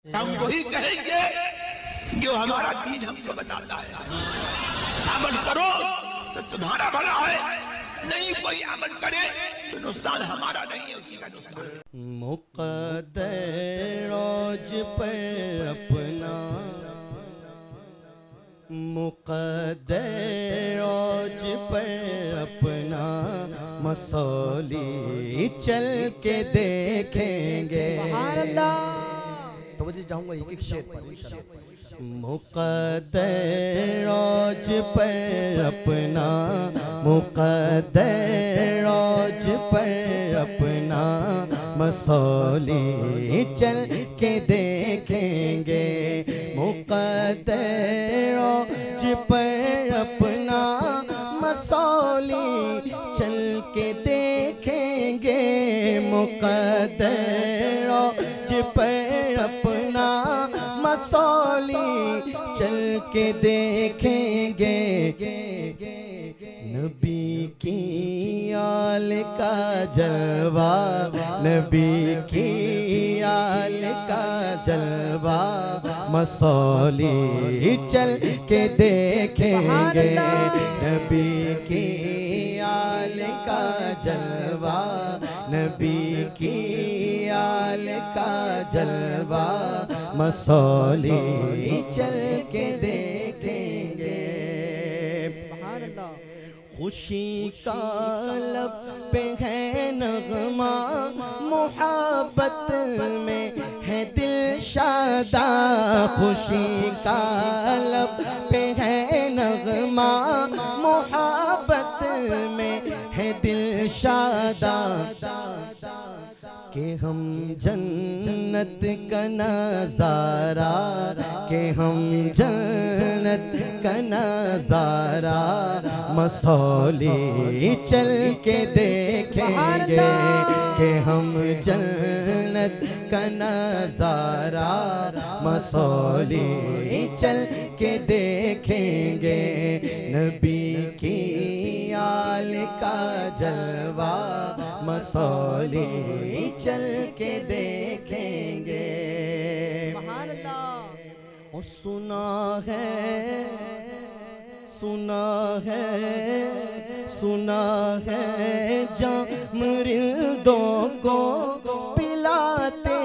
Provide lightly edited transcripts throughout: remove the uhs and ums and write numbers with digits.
हम वही कहेंगे जो हमारा दीन हमको बताता है। अमल करो तो तुम्हारा भला है, नहीं कोई अमल करे तो नुकसान हमारा नहीं है, उसी का नुकसान। मुक़द्दर रोज पर अपना, मुक़द्दर रोज पर अपना मसौली चल के देखेंगे। तो वजह जाऊंगा एक एक शेर पर इंशाअल्लाह। मुक़द्दर रोज पर अपना, मुक़द्दर रोज पर अपना मसौली चल के देखेंगे। मुक़द्दर रोज पर अपना मसौली चल के देखेंगे। मुक़द्दर रोज पर अपना मसौली चल के देखेंगे। नबी की आल का जलवा, नबी की आल का जलवा मसौली चल के देखेंगे। नबी की आल का जलवा, नबी की आल का जलवा मसौली चल के देखेंगे। खुशी का लब पे है नगमा, मोहब्बत में है दिल शादा। खुशी का लब पे है नगमा, मोहब्बत में है दिल शादा। कि हम जन्नत का नज़ारा, कि हम जन्नत का नज़ारा मसौली चल के देखेंगे। कि हम जन्नत का नज़ारा मसौली चल के देखेंगे। नबी की आल का जलवा मसौली चल के देखेंगे। और सुना है, सुना है, सुना है जामरिंदों को पिलाते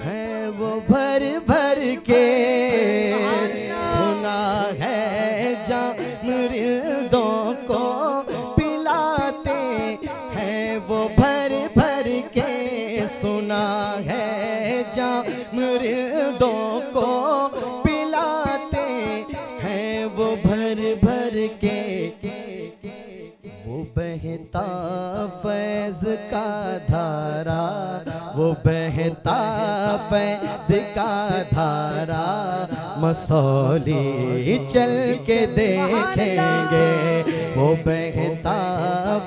हैं वो भर भर के। सुना है जामरिंदों को पिलाते हैं वो भर भर के। सुना है जामरिंदों को पिलाते हैं वो भर भर के। वो बहता फैज़ का धारा, वो बहता फैज़ का धारा मसौली चल के देखेंगे। वो बहता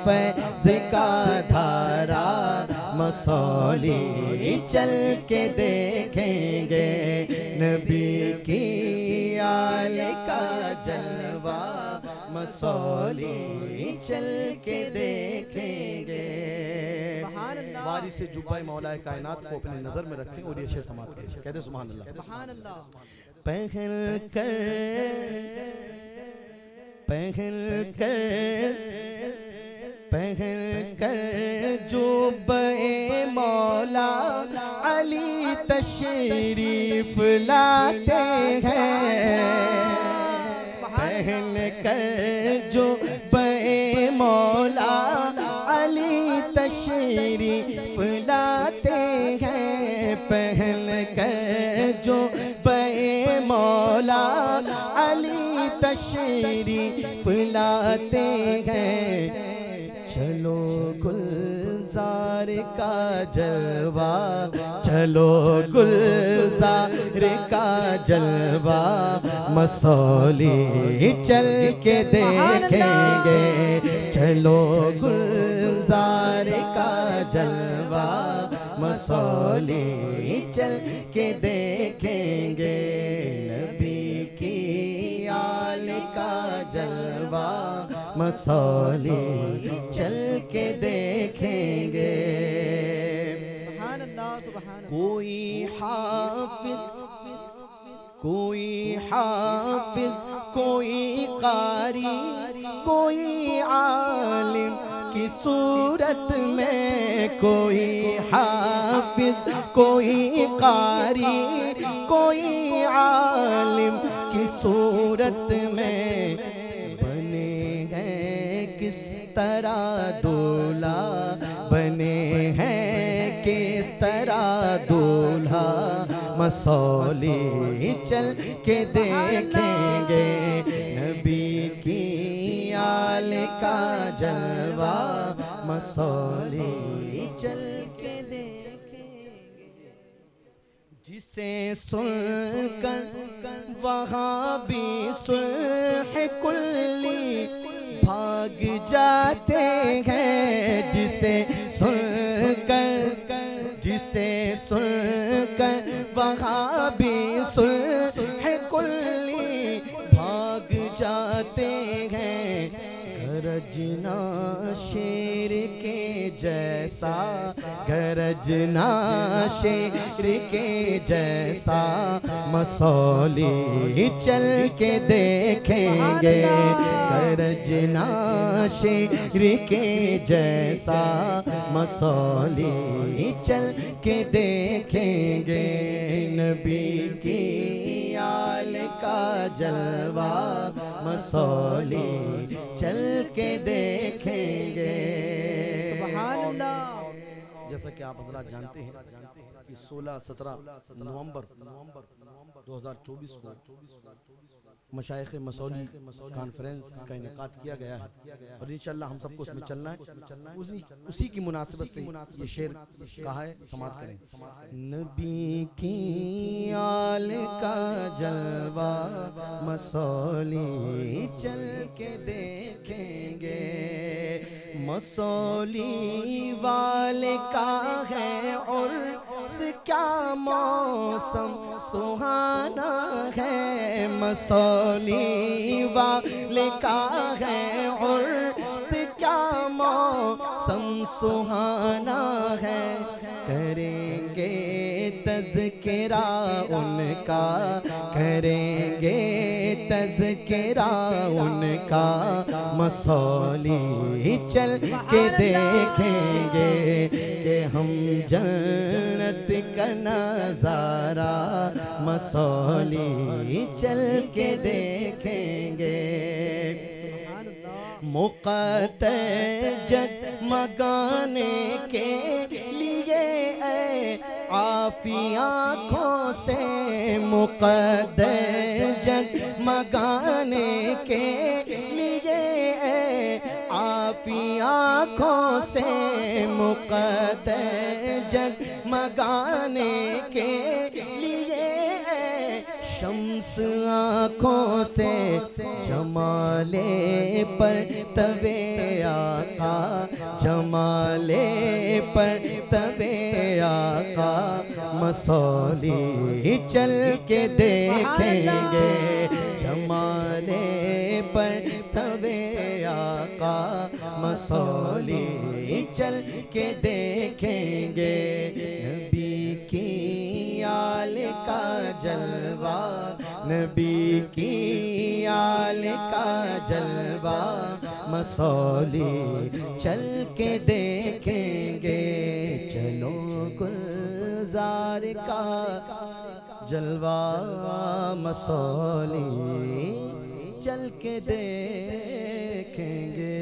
फैज़ का धारा मसौली चल के देखेंगे। नबी की आल का जलवा मसौली चल के देखेंगे। वारिस से जुब्बा मौलाए कायनात को अपनी नजर में रखें और ये शेर समाप्त करें। कहते सुभान अल्लाह। सुभान अल्लाह। पहल कर, पहल कर, पहल कर जुब्बे मौला अली तशरीफ लाते हैं। पहन कर जुब्बे मौला अली तशरीफ लाते हैं। पहन कर जुब्बे मौला अली तशरीफ लाते हैं। चलो गुलजार का जलवा, चलो गुलजार का जलवा मसौली चल के देखेंगे। चलो गुलजार का जलवा मसौली चल के देखेंगे। नबी की आल का जलवा मसौली चल के देखेंगे। सुभान अल्लाह, सुभान अल्लाह। कोई हाफिज कोई कारी कोई आलिम की सूरत में, कोई हाफिज कोई कारी कोई आलिम की सूरत में बने हैं किस तरह दूल्हा, बने हैं किस तरह दूल्हा, मसौली चल के देखेंगे नबी की आल का जलवा, मसौली चल के देखेंगे। जिसे सुनकर वहाँ भी सुल्ह कुल्ली भाग जाते हैं, जिसे सुनकर वहाँ भी सुल्ह कुल्ली भाग जाते हैं। गरजना शेर के जैसा, गरजना शेर के जैसा, मसौली चल के देखेंगे। गरजना शेर के जैसा, मसौली चल के देखेंगे नबी की आल का जलवा, मसौली चल के देखेंगे। सुभान अल्लाह। जैसा कि आप हज़रात जानते हैं कि 16-17 नवंबर 2024 को मशाइख मसौली कॉन्फ्रेंस का इनेकाद किया गया है और इंशाअल्लाह हम सबको उसमें चलना है। उसी की मुनासिबत से ये शेर कहा है, समात करें। नबी की आल का जलवा, मसौली चल के देखेंगे, मसौली वाले का है और क्या मौसम सुहाना है, मसौली वाले का है और क्या मौसम सुहाना है। करेंगे तज़किरा उनका, करेंगे तज़किरा उनका, मसौली चल के देखेंगे कि हम जन्नत का नज़ारा, मसौली चल के देखेंगे। मुक़द्दर जगमगाने के लिए आफ़ी आँखों से, मुक़द्दर जगमगाने के लिए आफ़ी आँखों से, मुक़द्दर जगमगाने के लिए शम्स आँखों से, जमाले पर तवे आका, जमाले पर तवे आका, मसौली चल के देखेंगे। जमाले पर तवे आका, मसौली चल के देखेंगे नबी की आल का जलवा, नबी की आल का जलवा, मसौली चल के देखेंगे। चलो गुलजार का जलवा, मसौली चल के देखेंगे।